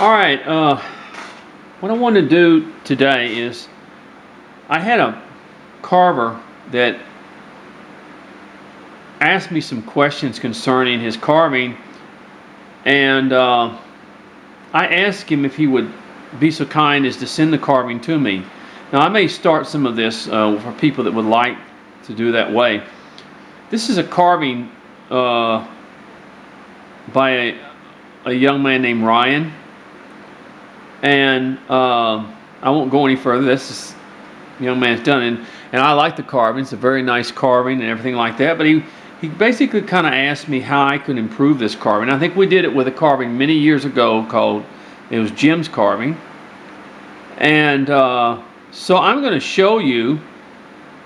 Alright, what I want to do today is I had a carver that asked me some questions concerning his carving, and I asked him if he would be so kind as to send the carving to me. Now I may start some of this for people that would like to do that way. This is a carving by a young man named Ryan. And I won't go any further. This young man's done it, and I like the carving. It's a very nice carving and everything like that. But he basically kind of asked me how I could improve this carving. I think we did it with a carving many years ago called, it was Jim's carving. And so I'm going to show you,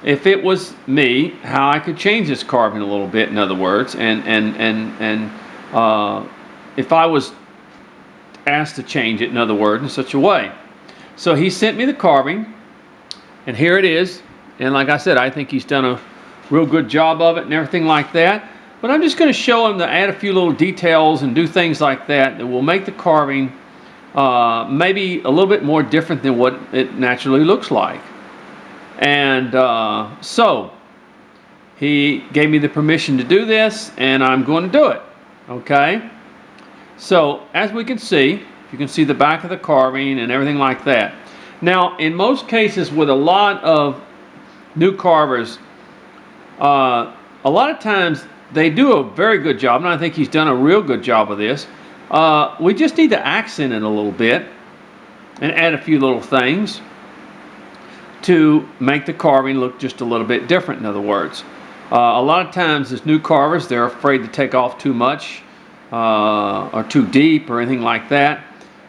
if it was me, how I could change this carving a little bit. In other words, and if I was asked to change it, in other words, in such a way. So he sent me the carving, and here it is. And like I said, I think he's done a real good job of it and everything like that. But I'm just going to show him to add a few little details and do things like that that will make the carving maybe a little bit more different than what it naturally looks like. And so he gave me the permission to do this, and I'm going to do it. Okay? So, as we can see, you can see the back of the carving and everything like that. Now, in most cases with a lot of new carvers, a lot of times they do a very good job, and I think he's done a real good job of this. We just need to accent it a little bit and add a few little things to make the carving look just a little bit different, in other words. A lot of times as new carvers, they're afraid to take off too much or too deep or anything like that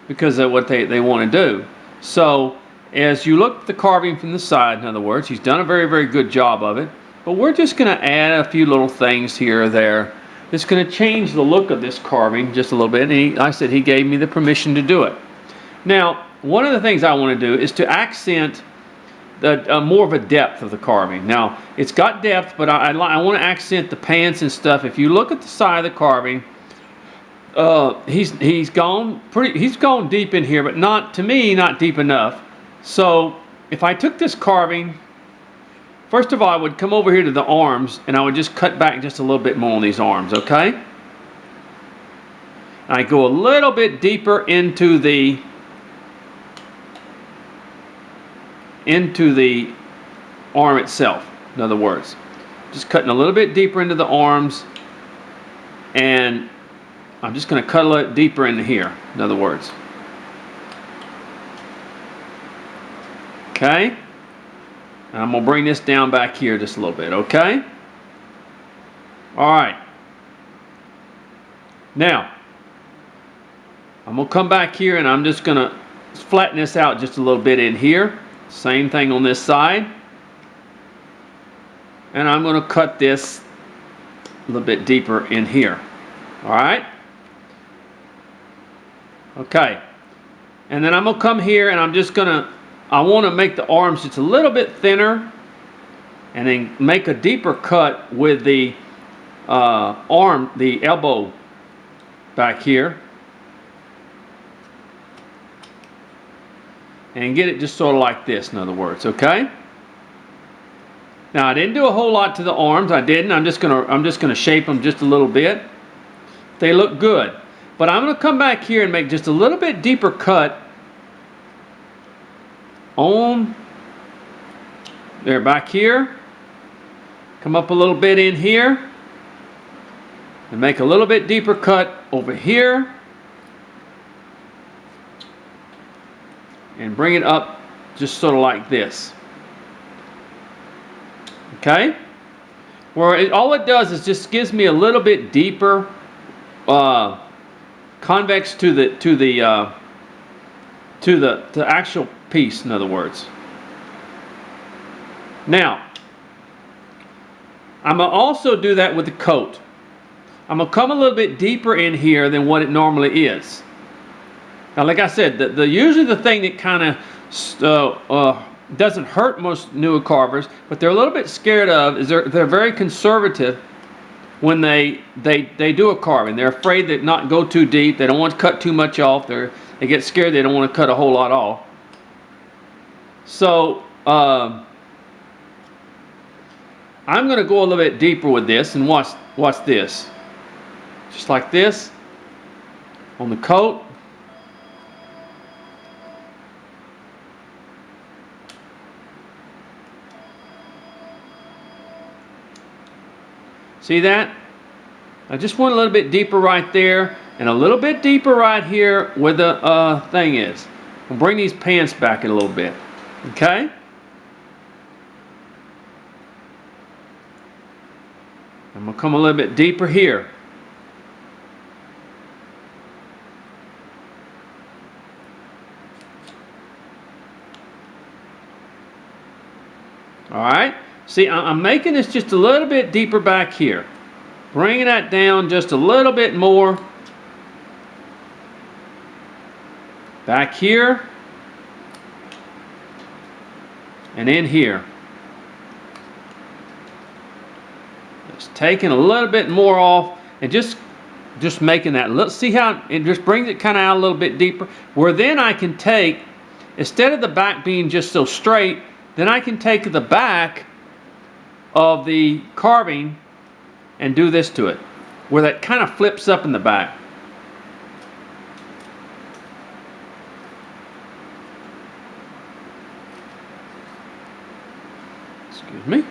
because of what they want to do. So as you look at the carving from the side, in other words, he's done a very, very good job of it. But we're just going to add a few little things here or there. It's going to change the look of this carving just a little bit. And I said he gave me the permission to do it. Now, one of the things I want to do is to accent more of a depth of the carving. Now, it's got depth, but I want to accent the pants and stuff. If you look at the side of the carving, he's gone deep in here, but not, to me, not deep enough. So if I took this carving, first of all, I would come over here to the arms, and I would just cut back just a little bit more on these arms, okay? I go a little bit deeper into the arm itself, in other words. Just cutting a little bit deeper into the arms, and I'm just going to cut a little deeper into here, in other words. Okay? And I'm going to bring this down back here just a little bit, okay? Alright. Now, I'm going to come back here and I'm just going to flatten this out just a little bit in here. Same thing on this side. And I'm going to cut this a little bit deeper in here. Alright? Okay. And then I'm going to come here and I'm just going to, I want to make the arms just a little bit thinner, and then make a deeper cut with the arm, the elbow back here, and get it just sort of like this, in other words, okay? Now I didn't do a whole lot to the arms. I didn't. I'm just gonna shape them just a little bit. They look good, but I'm gonna come back here and make just a little bit deeper cut on there, back here. Come up a little bit in here and make a little bit deeper cut over here, and bring it up just sort of like this. Okay? Where all it does is just gives me a little bit deeper convex to the actual piece, in other words. Now, I'm going to also do that with the coat. I'm going to come a little bit deeper in here than what it normally is. Now, like I said, usually the thing that kind of doesn't hurt most newer carvers, but they're a little bit scared of, is they're very conservative when they do a carving. They're afraid to not go too deep. They don't want to cut too much off. They get scared, they don't want to cut a whole lot off. So I'm going to go a little bit deeper with this, and watch this. Just like this on the coat. See that? I just went a little bit deeper right there, and a little bit deeper right here where the thing is. We'll bring these pants back a little bit. Okay? I'm going to come a little bit deeper here. Alright? See, I'm making this just a little bit deeper back here. Bringing that down just a little bit more. Back here. And in here. Just taking a little bit more off and just making that. Let's see how it just brings it kind of out a little bit deeper. Where then I can take, instead of the back being just so straight, then I can take the back of the carving and do this to it, where that kind of flips up in the back. Excuse me.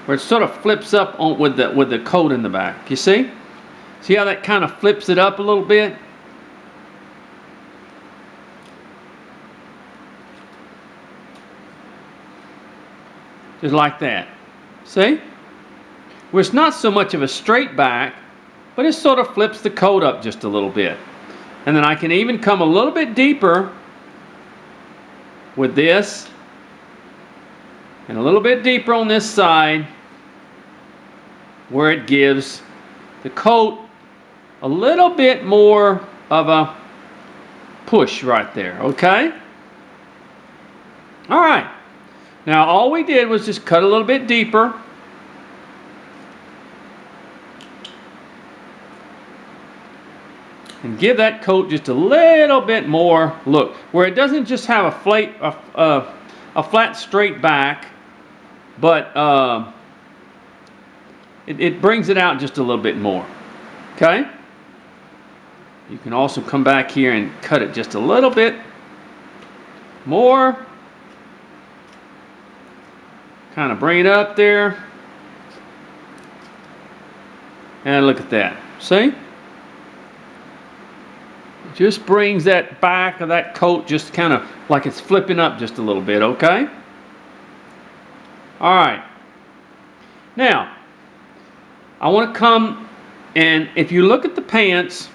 Where it sort of flips up on with the coat in the back. You see? See how that kind of flips it up a little bit? Just like that. See? Where it's not so much of a straight back, but it sort of flips the coat up just a little bit. And then I can even come a little bit deeper with this, and a little bit deeper on this side, where it gives the coat a little bit more of a push right there. Okay? Alright. Now all we did was just cut a little bit deeper. And give that coat just a little bit more look. Where it doesn't just have a flat straight back, but it brings it out just a little bit more. Okay? You can also come back here and cut it just a little bit more. Kind of bring it up there. And look at that. See? It just brings that back of that coat just kind of like it's flipping up just a little bit, okay? Alright. Now, I want to come, and if you look at the pants,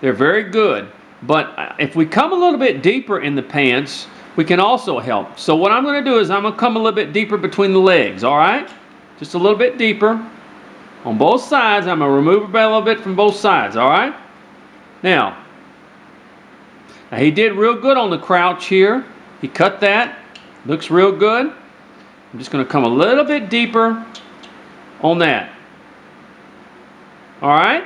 they're very good. But if we come a little bit deeper in the pants, we can also help. So what I'm going to do is I'm going to come a little bit deeper between the legs, alright? Just a little bit deeper. On both sides, I'm going to remove it a little bit from both sides, alright? Now, he did real good on the crouch here. He cut that. Looks real good. I'm just going to come a little bit deeper on that. Alright?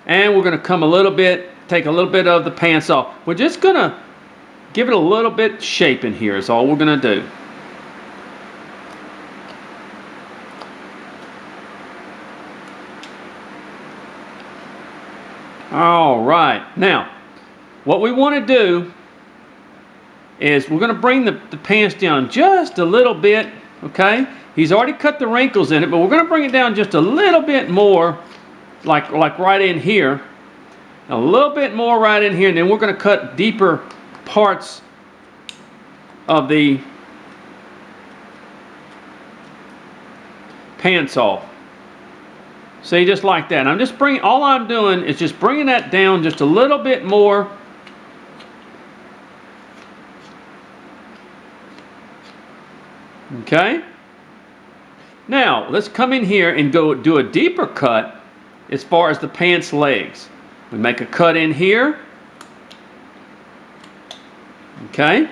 And we're going to come a little bit, take a little bit of the pants off. We're just going to give it a little bit shape in here is all we're going to do. Alright, now what we want to do is we're going to bring the pants down just a little bit, okay? He's already cut the wrinkles in it, but we're going to bring it down just a little bit more, like right in here. A little bit more right in here, and then we're going to cut deeper parts of the pants off. See, just like that. I'm just bringing, all I'm doing is just bringing that down just a little bit more. Okay? Now, let's come in here and go do a deeper cut as far as the pants legs. We make a cut in here. Okay?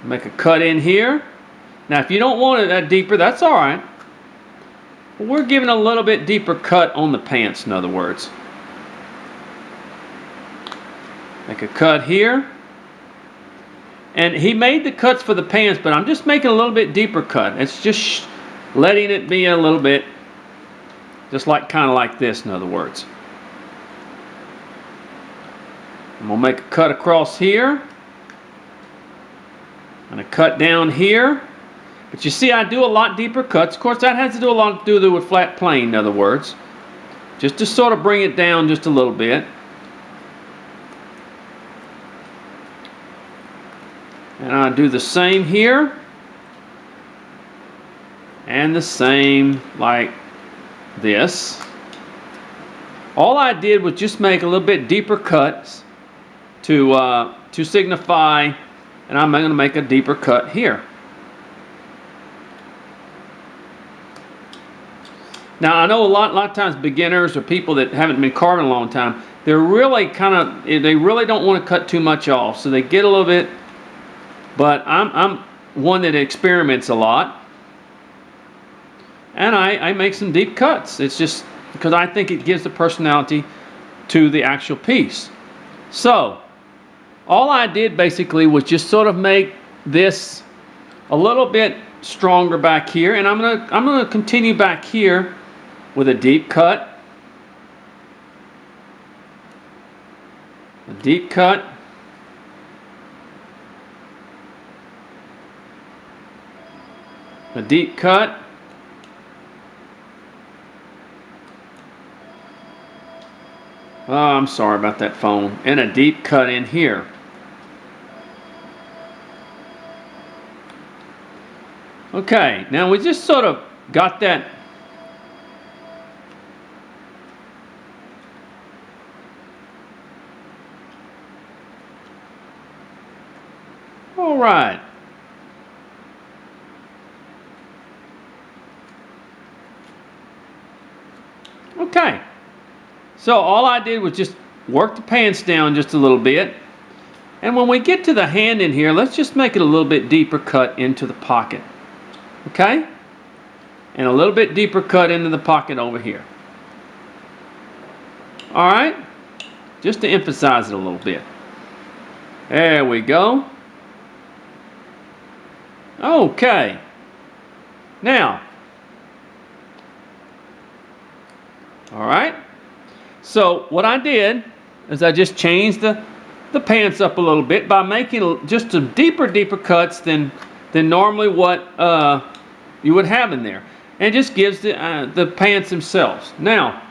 Make a cut in here. Now, if you don't want it that deeper, that's all right. We're giving a little bit deeper cut on the pants, in other words. Make a cut here. And he made the cuts for the pants, but I'm just making a little bit deeper cut. It's just letting it be a little bit, just like kind of like this, in other words. I'm going to make a cut across here. And a cut down here. But you see, I do a lot deeper cuts. Of course, that has to do a lot to do with flat plane, in other words. Just to sort of bring it down just a little bit. And I do the same here. And the same like this. All I did was just make a little bit deeper cuts to signify, and I'm going to make a deeper cut here. Now I know a lot of times beginners or people that haven't been carving a long time, they're really they really don't want to cut too much off, so they get a little bit. But I'm one that experiments a lot, and I make some deep cuts. It's just because I think it gives the personality to the actual piece. So all I did basically was just sort of make this a little bit stronger back here, and I'm gonna continue back here with a deep cut, a deep cut. A deep cut. Oh, I'm sorry about that phone. And a deep cut in here. Okay, now we just sort of got that. All right. Okay, so all I did was just work the pants down just a little bit, and when we get to the hand in here, let's just make it a little bit deeper cut into the pocket, okay, and a little bit deeper cut into the pocket over here. All right, just to emphasize it a little bit. There we go. Okay, now all right, so what I did is I just changed the pants up a little bit by making just some deeper cuts than normally what you would have in there, and it just gives the pants themselves. Now,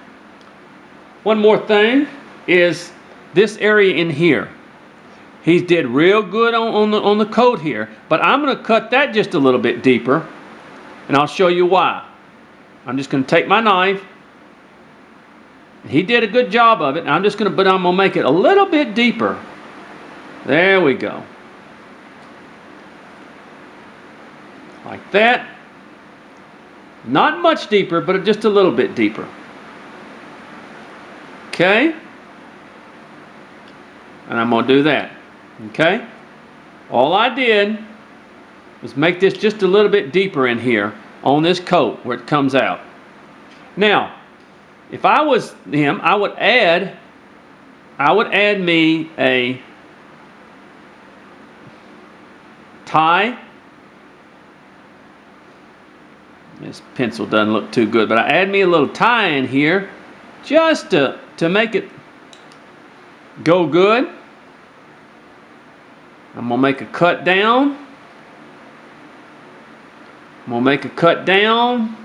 one more thing is this area in here. He did real good on the coat here, but I'm going to cut that just a little bit deeper, and I'll show you why. I'm just going to take my knife. He did a good job of it. I'm gonna make it a little bit deeper. There we go. Like that. Not much deeper, but just a little bit deeper. Okay? And I'm gonna do that. Okay? All I did was make this just a little bit deeper in here on this coat where it comes out. Now, if I was him, I would add me a tie. This pencil doesn't look too good, but I add me a little tie in here just to make it go good. I'm gonna make a cut down. I'm gonna make a cut down.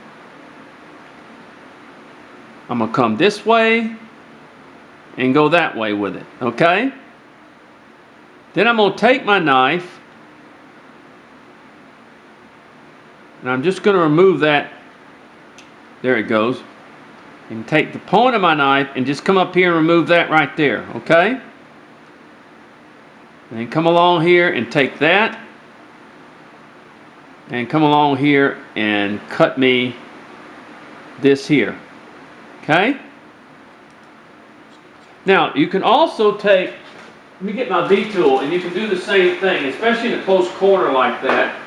I'm going to come this way and go that way with it, okay? Then I'm going to take my knife and I'm just going to remove that. There it goes. And take the point of my knife and just come up here and remove that right there, okay? And then come along here and take that and come along here and cut me this here. Okay? Now, you can also take, let me get my V-tool, and you can do the same thing, especially in a close corner like that.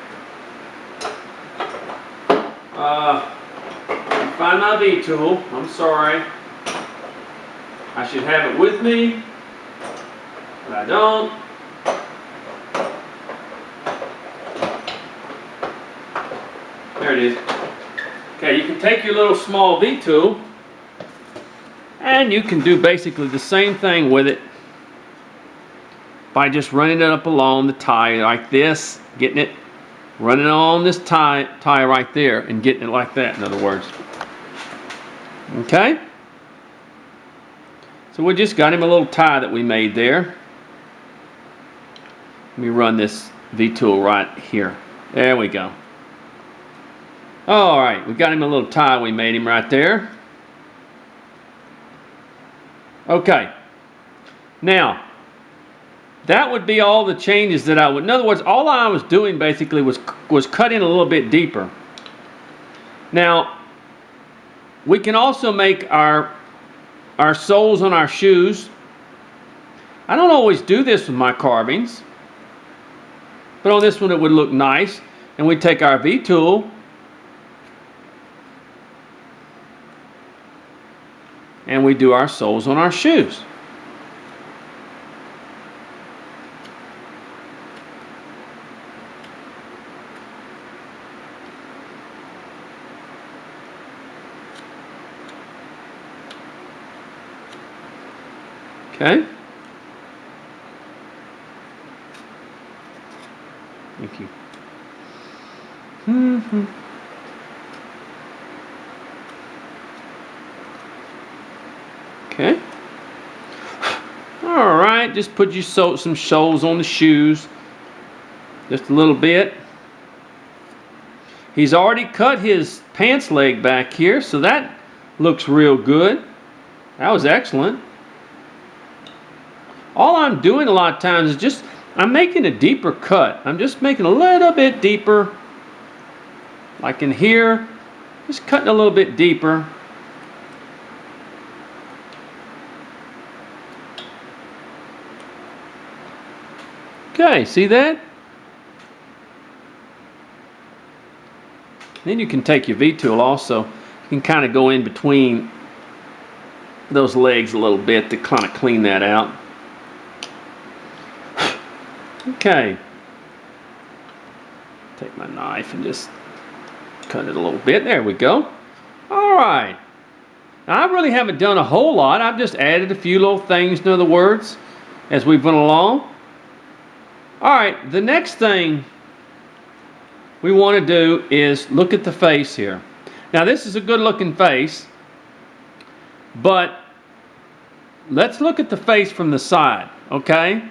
find my V-tool. I'm sorry. I should have it with me, but I don't. There it is. Okay, you can take your little small V-tool and you can do basically the same thing with it by just running it up along the tie like this, getting it, running on this tie right there and getting it like that, in other words. Okay? So we just got him a little tie that we made there. Let me run this V-tool right here. There we go. All right, we got him a little tie we made him right there. Okay. Now, that would be all the changes that I would. In other words, all I was doing basically was cutting a little bit deeper. Now, we can also make our soles on our shoes. I don't always do this with my carvings, but on this one it would look nice. And we take our V-tool and we do our soles on our shoes. Okay. Thank you. Okay. All right. Just put you some soles on the shoes. Just a little bit. He's already cut his pants leg back here, so that looks real good. That was excellent. All I'm doing a lot of times is just, I'm making a deeper cut. I'm just making a little bit deeper. Like in here, just cutting a little bit deeper. Okay, see that? Then you can take your V-tool also. You can kind of go in between those legs a little bit to kind of clean that out. Okay. Take my knife and just cut it a little bit. There we go. All right. Now, I really haven't done a whole lot. I've just added a few little things, in other words, as we've went along. All right. The next thing we want to do is look at the face here. Now, this is a good looking face, but let's look at the face from the side, okay?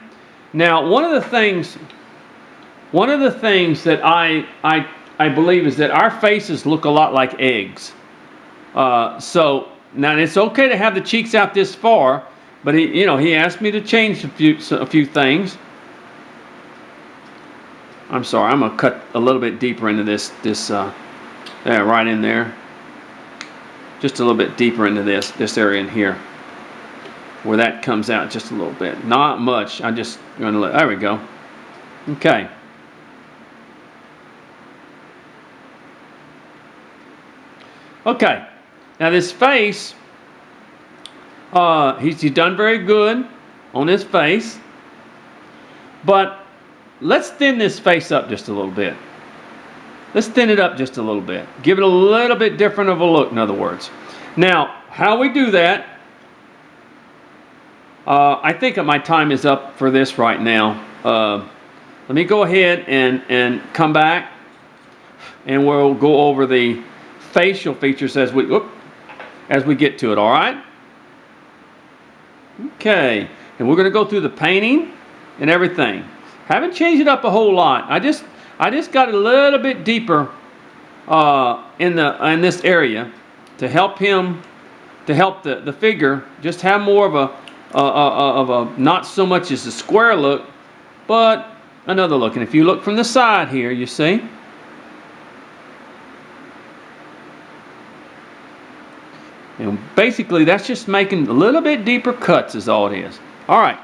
Now, one of the things that I believe is that our faces look a lot like eggs. So now it's okay to have the cheeks out this far, but he asked me to change a few things. I'm sorry, I'm gonna cut a little bit deeper into this there, right in there. Just a little bit deeper into this area in here, where that comes out just a little bit. Not much. I'm just going to there we go. Okay. Okay. Now this face, he's done very good on his face, but let's thin this face up just a little bit. Let's thin it up just a little bit. Give it a little bit different of a look, in other words. Now, how we do that, I think that my time is up for this right now. Let me go ahead and come back, and we'll go over the facial features as we get to it, all right? Okay, and we're going to go through the painting and everything. Haven't changed it up a whole lot. I just got a little bit deeper in this area to help the figure just have more of a not so much as a square look, but another look. And if you look from the side here, you see, and basically that's just making a little bit deeper cuts is all it is. All right.